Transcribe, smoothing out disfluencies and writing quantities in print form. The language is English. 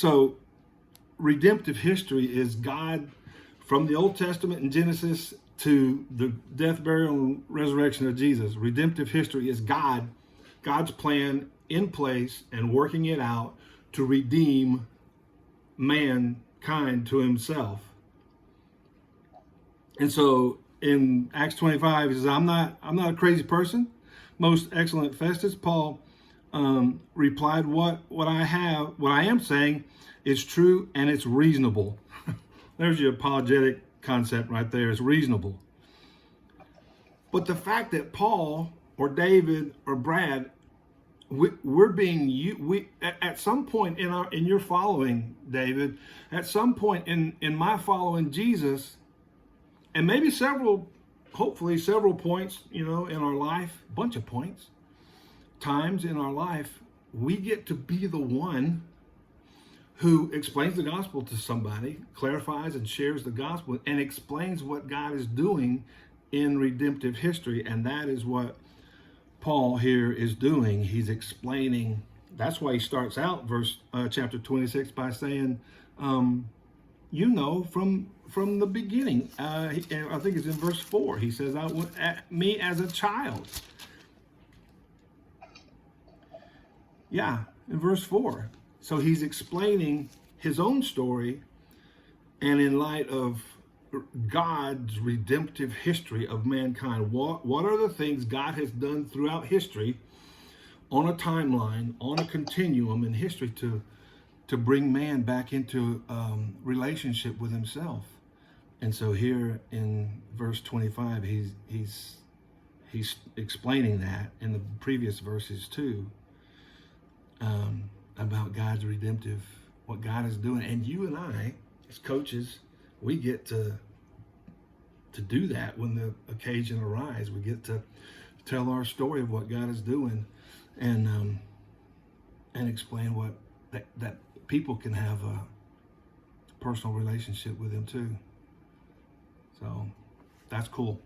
So redemptive history is God from the Old Testament in Genesis to the death, burial, and resurrection of Jesus. Redemptive history is God's plan in place and working it out to redeem mankind to himself. And so in Acts 25, he says, I'm not a crazy person. Most excellent Festus, Paul replied, what I am saying is true and it's reasonable. There's your apologetic concept right there. It's reasonable. But the fact that Paul or David or Brad, at some point in your following, David, at some point in my following Jesus, and maybe hopefully several points, in our life, a bunch of points, times in our life, we get to be the one who explains the gospel to somebody, clarifies and shares the gospel, and explains what God is doing in redemptive history. And that is what Paul here is doing. He's explaining. That's why he starts out chapter 26 by saying, from the beginning. I think it's in verse 4. He says, I went at me as a child. Yeah, in verse 4. So he's explaining his own story, and in light of God's redemptive history of mankind, what are the things God has done throughout history on a timeline, on a continuum in history to bring man back into relationship with himself. And so here in verse 25, he's explaining that in the previous verses too, about God's redemptive, what God is doing. And you and I, as coaches, we get to do that when the occasion arises. We get to tell our story of what God is doing, and explain what that people can have a personal relationship with him too. So that's cool.